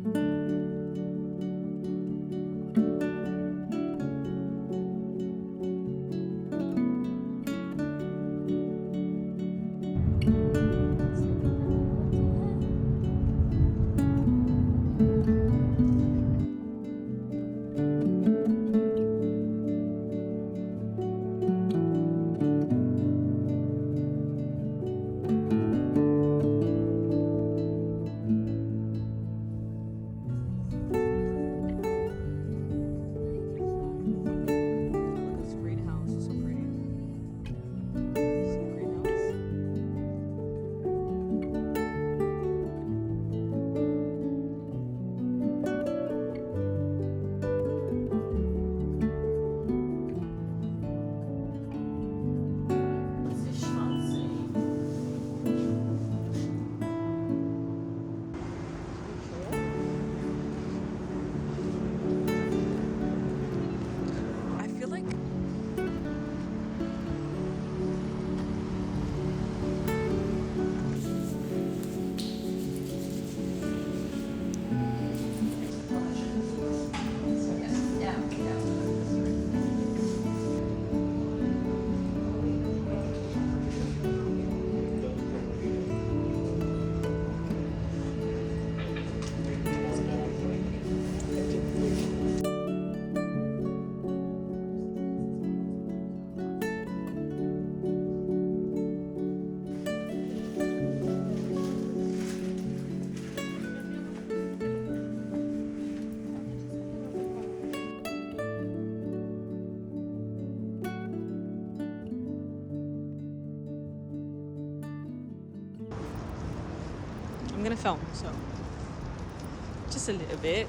I'm gonna film, so just a little bit.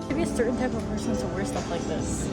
Maybe a certain type of person to wear stuff like this.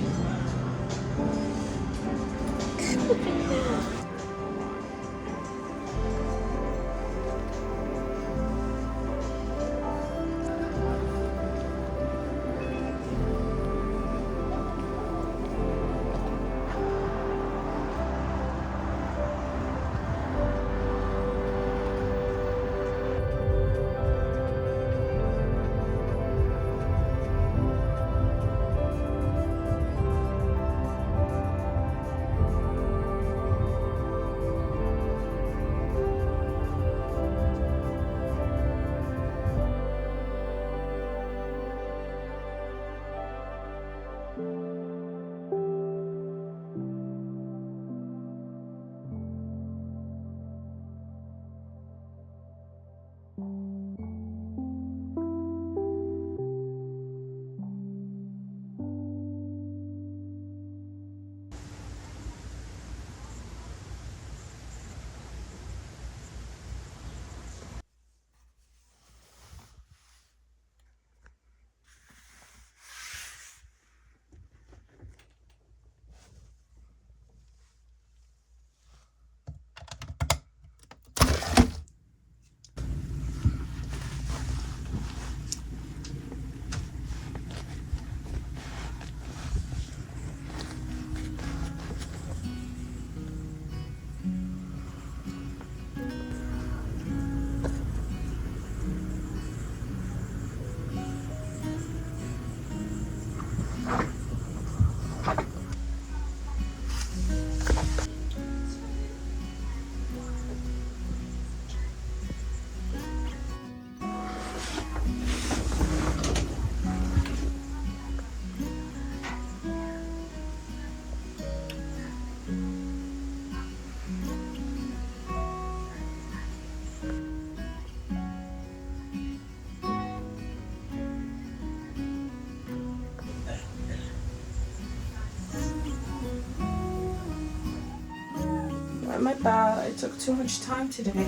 my bad. I took too much time today.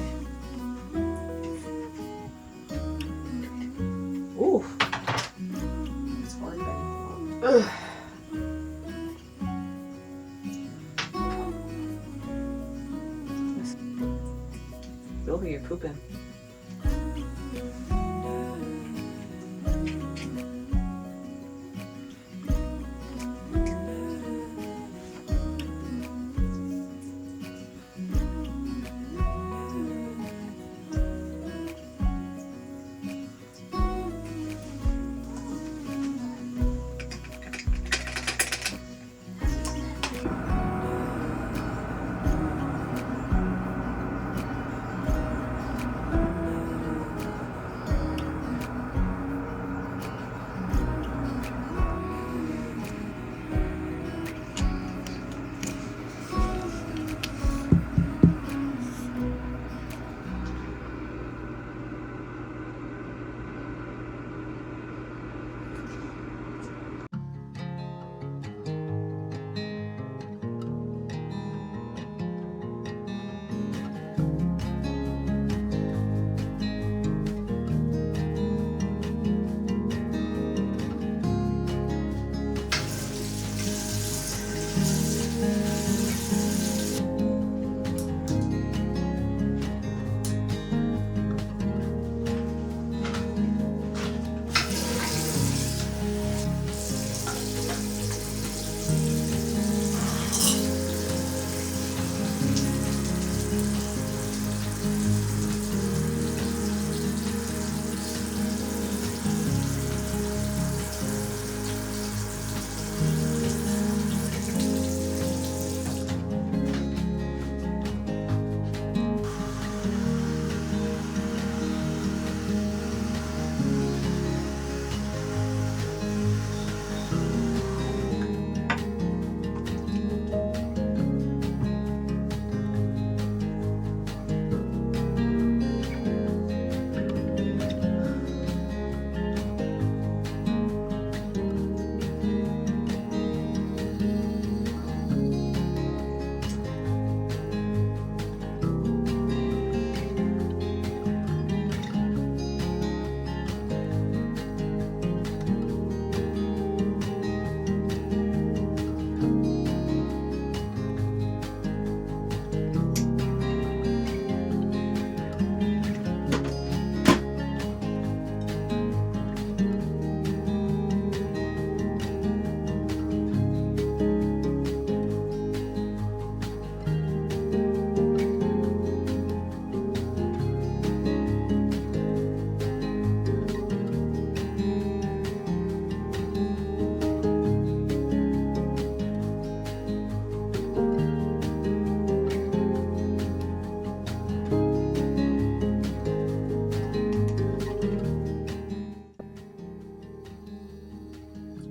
Ooh. It's hard bending. Ugh. Feel like you're pooping.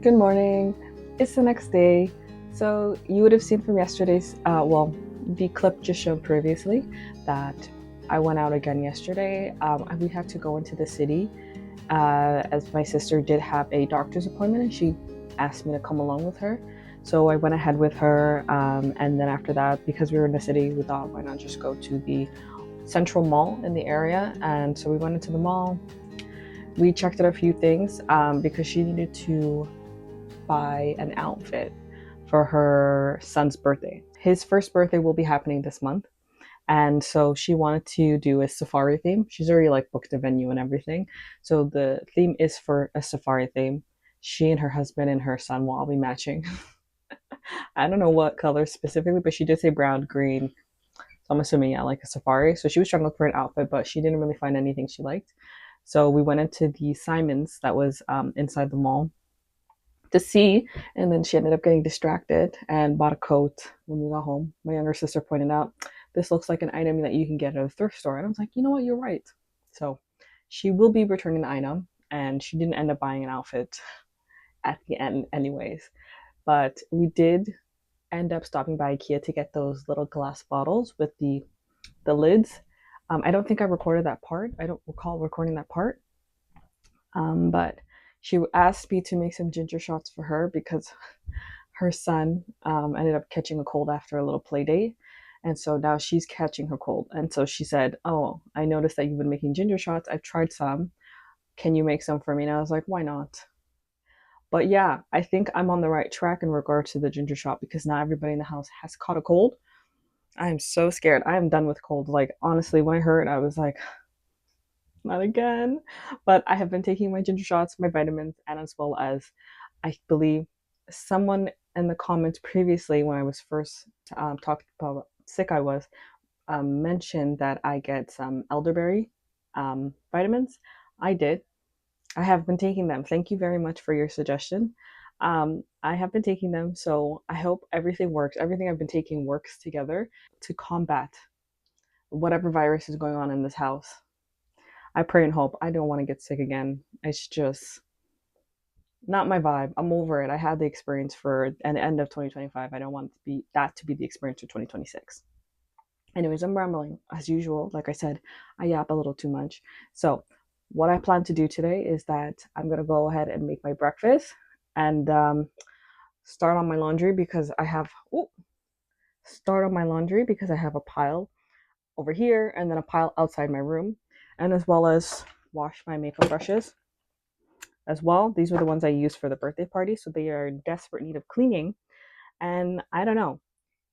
Good morning. It's the next day. So you would have seen from yesterday's, the clip just shown previously that I went out again yesterday. We had to go into the city as my sister did have a doctor's appointment and she asked me to come along with her. So I went ahead with her. And then after that, because we were in the city, we thought, why not just go to the central mall in the area? And so we went into the mall. We checked out a few things because she needed to buy an outfit for her son's birthday. His first birthday will be happening this month. And so she wanted to do a safari theme. She's already booked the venue and everything. So the theme is for a safari theme. She and her husband and her son will all be matching. I don't know what color specifically, but she did say brown, green. So I'm assuming, yeah, like a safari. So she was trying to look for an outfit, but she didn't really find anything she liked. So we went into the Simon's that was inside the mall to see, and then she ended up getting distracted and bought a coat when we got home. My younger sister pointed out, this looks like an item that you can get at a thrift store. And I was like, you know what, you're right. So she will be returning the item, and she didn't end up buying an outfit at the end anyways. But we did end up stopping by IKEA to get those little glass bottles with the lids. I don't think I recorded that part. I don't recall recording that part. But she asked me to make some ginger shots for her because her son ended up catching a cold after a little play date. And so now she's catching her cold. And so she said, "Oh, I noticed that you've been making ginger shots. I've tried some. Can you make some for me?" And I was like, "Why not?" But yeah, I think I'm on the right track in regards to the ginger shot because now everybody in the house has caught a cold. I am so scared. I am done with cold. Like, honestly, when I heard, I was like, not again. But I have been taking my ginger shots, my vitamins, and as well as I believe someone in the comments previously when I was first talking about how sick I was mentioned that I get some elderberry vitamins. I did. I have been taking them. Thank you very much for your suggestion. I have been taking them, so I hope everything works. Everything I've been taking works together to combat whatever virus is going on in this house. I pray and hope. I don't want to get sick again. It's just not my vibe. I'm over it. I had the experience for an end of 2025. I don't want to be the experience for 2026. Anyways, I'm rambling as usual. Like I said, I yap a little too much. So what I plan to do today is that I'm gonna go ahead and make my breakfast and start on my laundry because I have a pile over here and then a pile outside my room, and as well as wash my makeup brushes as well. These were the ones I used for the birthday party, so they are in desperate need of cleaning. And I don't know,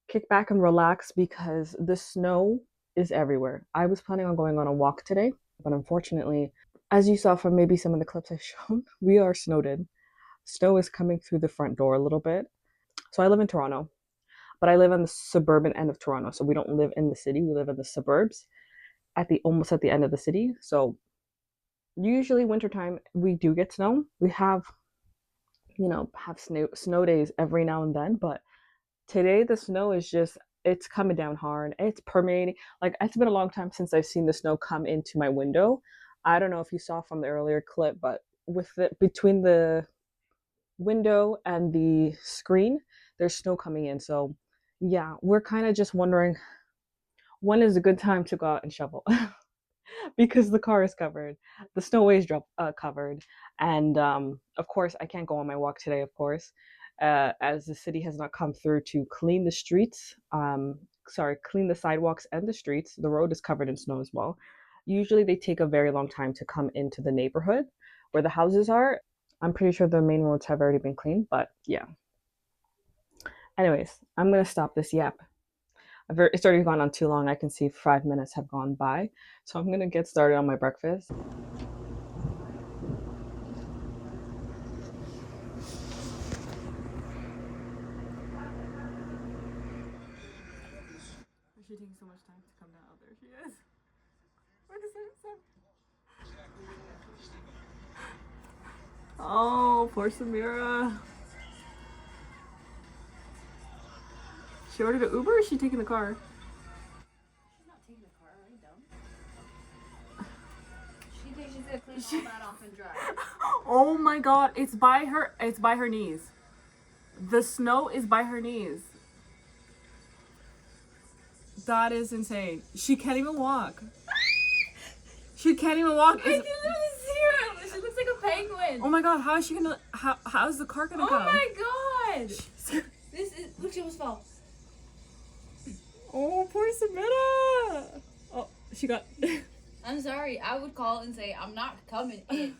kick back and relax because the snow is everywhere. I was planning on going on a walk today, but unfortunately, as you saw from maybe some of the clips I've shown, we are snowed in. Snow is coming through the front door a little bit. So I live in Toronto, but I live on the suburban end of Toronto. So we don't live in the city, we live in the suburbs almost at the end of the city. So usually wintertime we do get snow. We have snow days every now and then, but today the snow is just, it's coming down hard. It's permeating. Like, it's been a long time since I've seen the snow come into my window. I don't know if you saw from the earlier clip, but between the window and the screen, there's snow coming in. So yeah, we're kind of just wondering when is a good time to go out and shovel. Because the car is covered, the snowway is covered, and of course I can't go on my walk today, of course, as the city has not come through to clean the streets. Clean the sidewalks and the streets. The road is covered in snow as well. Usually they take a very long time to come into the neighborhood where the houses are. I'm pretty sure the main roads have already been cleaned, but yeah. Anyways, I'm gonna stop this yap. It's already gone on too long. I can see 5 minutes have gone by. So I'm gonna get started on my breakfast. She's taking so much time to come down. Oh, there she is. Oh, poor Samira. She ordered an Uber or is she taking the car? She's not taking the car, are you dumb? She thinks she's gonna clean all that off and dry. Oh my god, it's by her knees. The snow is by her knees. That is insane. She can't even walk. She can't even walk. I can literally see her. She looks like a penguin. Oh my god, how is she gonna, how is the car gonna come? Oh my god. This is, look, she almost fell. Oh, poor Samira. Oh, she got... I'm sorry, I would call and say, I'm not coming in.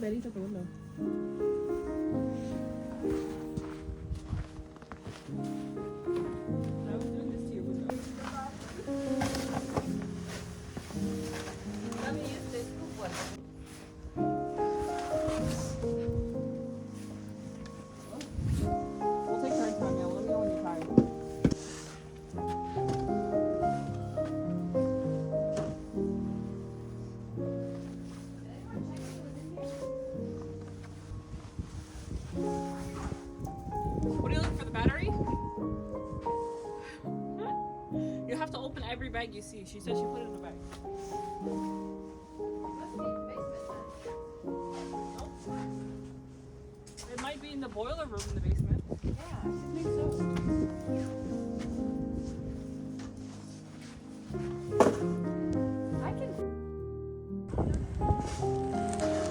Betty's at the window. I was doing this to your window. Let me use this scoop one. We'll take turns, Tanya. Let me know when you're tired. What are you looking for, the battery? You have to open every bag you see. She said she put it in a bag. It might be in the boiler room in the basement. Yeah, I think so. I can.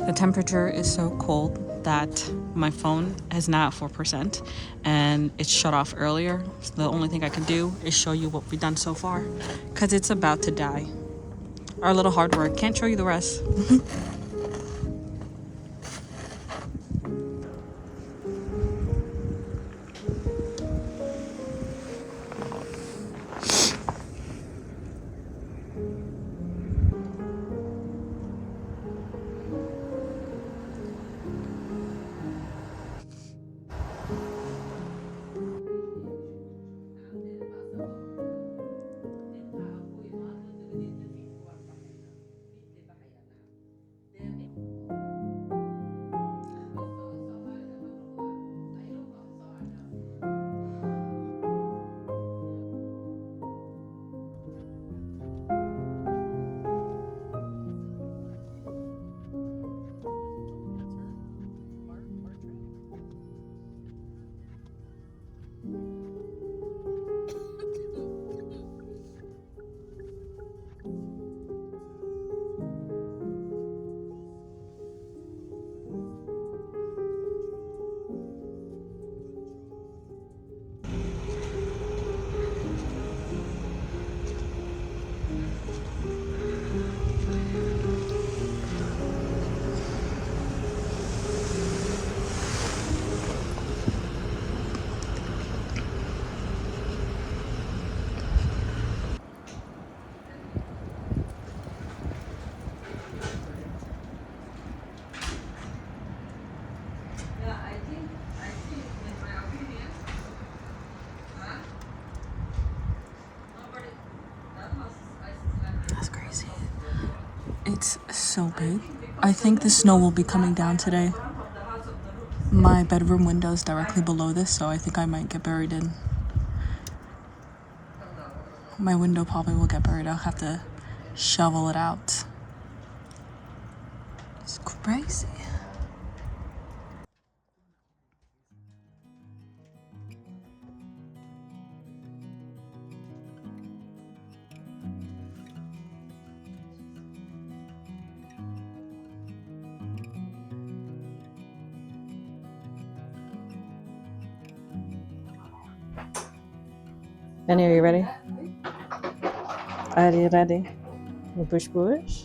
The temperature is so cold that my phone is now at 4% and it's shut off earlier. So the only thing I can do is show you what we've done so far because it's about to die. Our little hard work. Can't show you the rest. That's crazy. It's so big. I think the snow will be coming down today. My bedroom window is directly below this, so I think I might get buried in. My window probably will get buried. I'll have to shovel it out. It's crazy. Danny, are you ready? Are you ready? Push, push.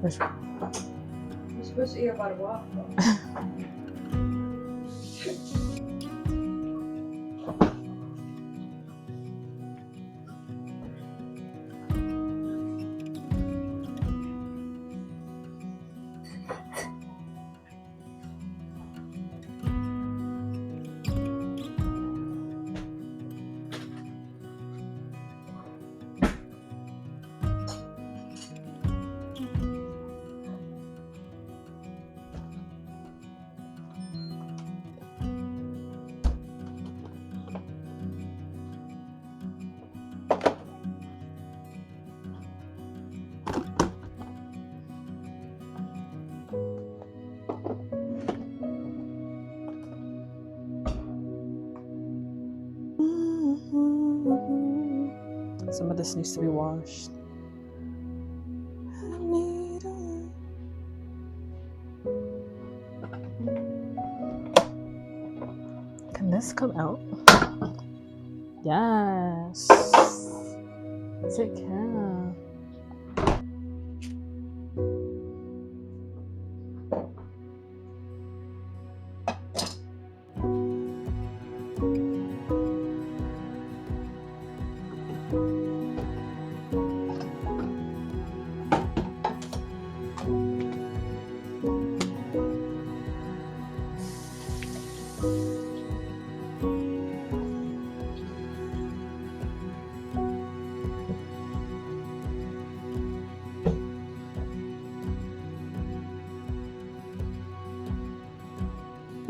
Push. You're supposed to eat about a walk. Some of this needs to be washed. Can this come out? Yes. It can.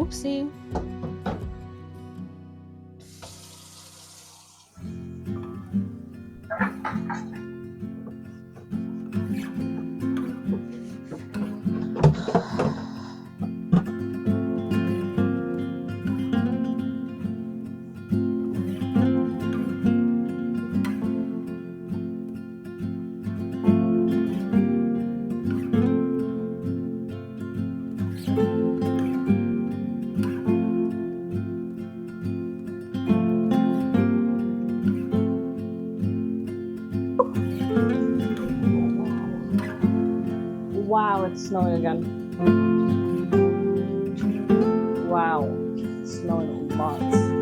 Oopsie. Wow, it's snowing again. Wow, it's snowing lots.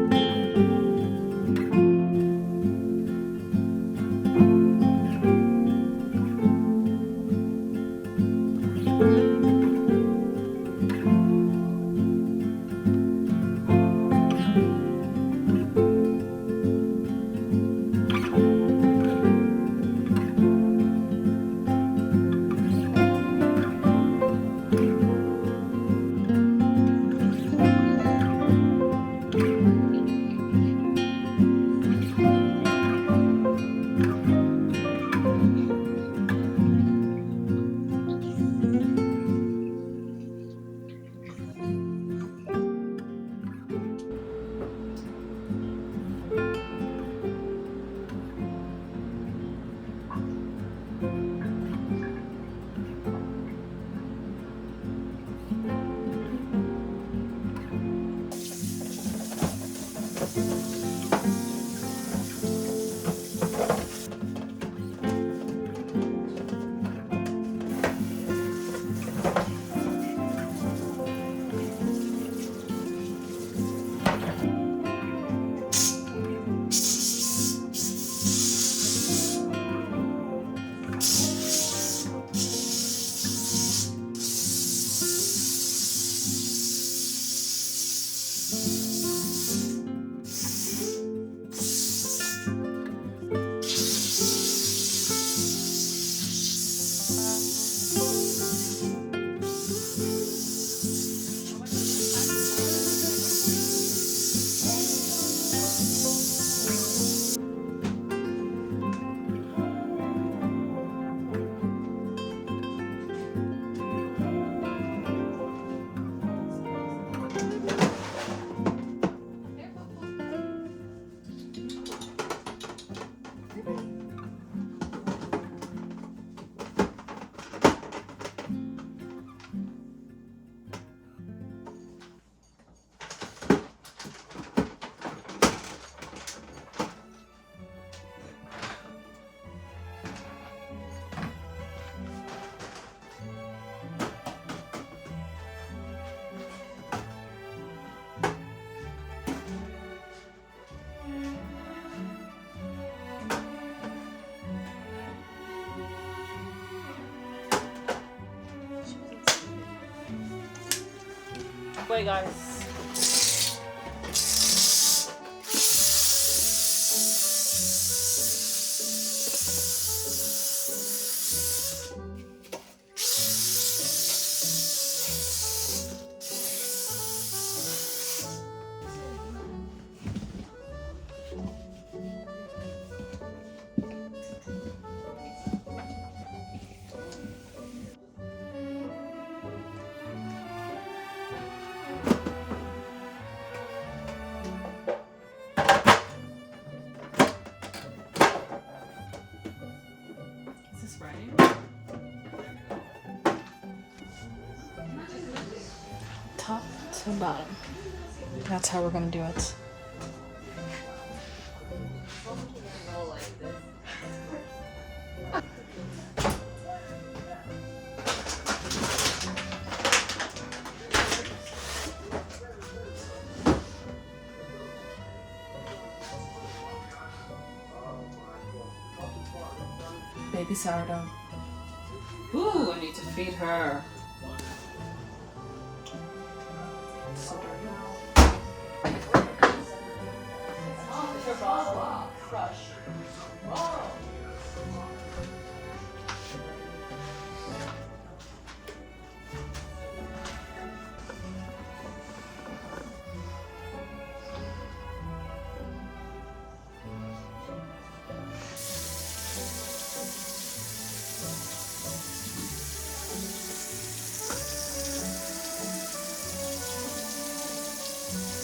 Wait, guys. Is this right? Top to bottom. That's how we're gonna do it. Baby sourdough. Ooh, I need to feed her.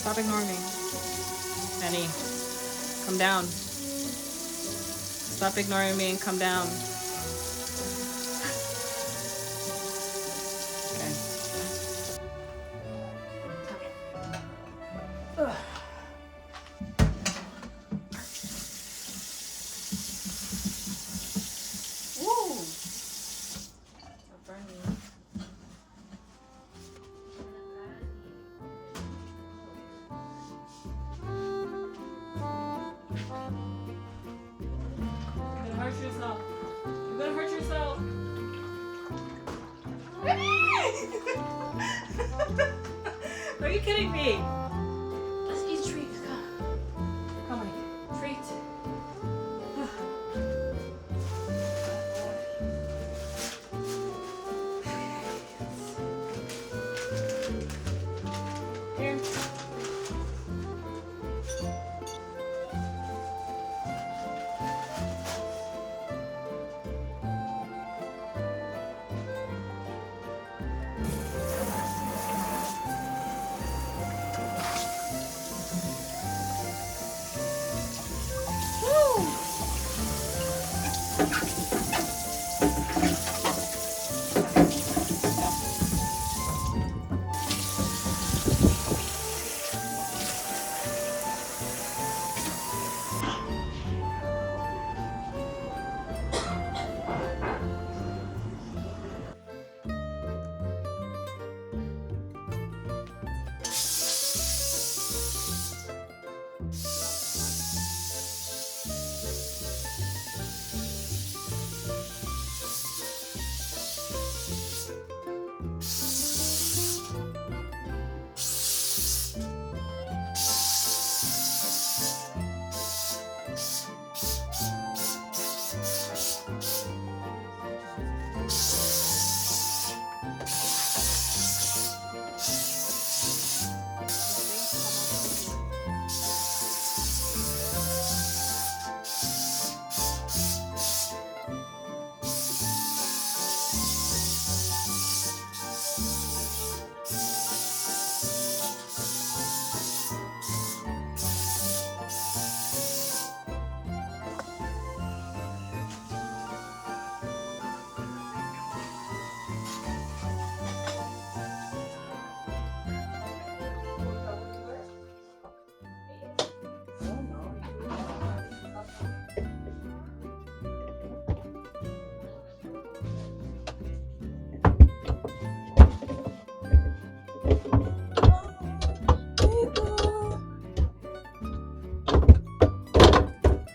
Stop ignoring me. Penny, come down. Stop ignoring me and come down. Okay. Woo! I'm burning. You're gonna hurt yourself. You're gonna hurt yourself. Are you kidding me? Let's eat treats. Come on. Treat. Here.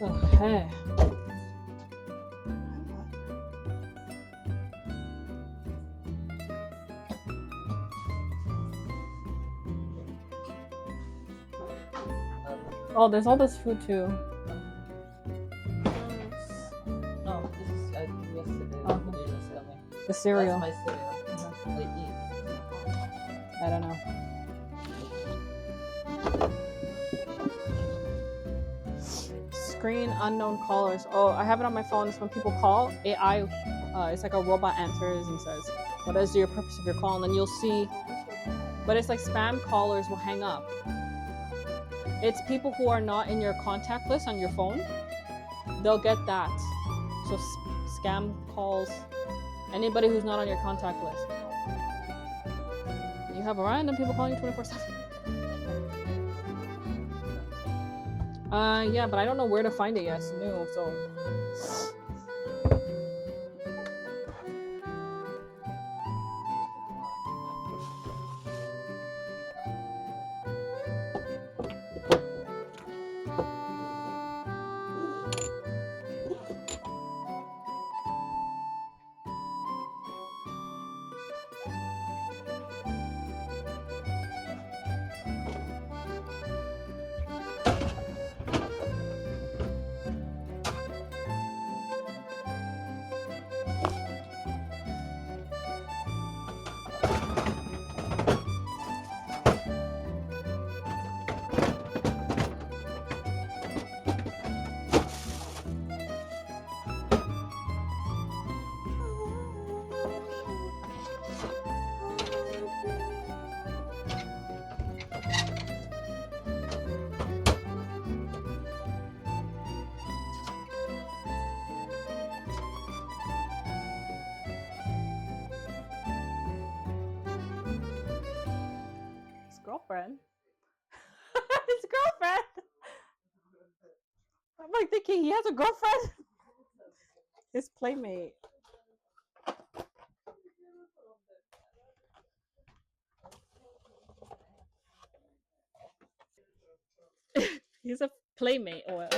Okay. Oh, there's all this food too. No, this is yesterday. Oh. They just coming. The cereal. That's my cereal. I eat. I don't know. Screen unknown callers. Oh, I have it on my phone. It's when people call, AI, it's like a robot answers and says, what is your purpose of your call? And then you'll see, but it's like spam callers will hang up. It's people who are not in your contact list on your phone. They'll get that. So scam calls, anybody who's not on your contact list. You have random people calling you 24/7. Yeah, but I don't know where to find it yet. It's new, so. like thinking he has a girlfriend. His playmate. He's a playmate oil.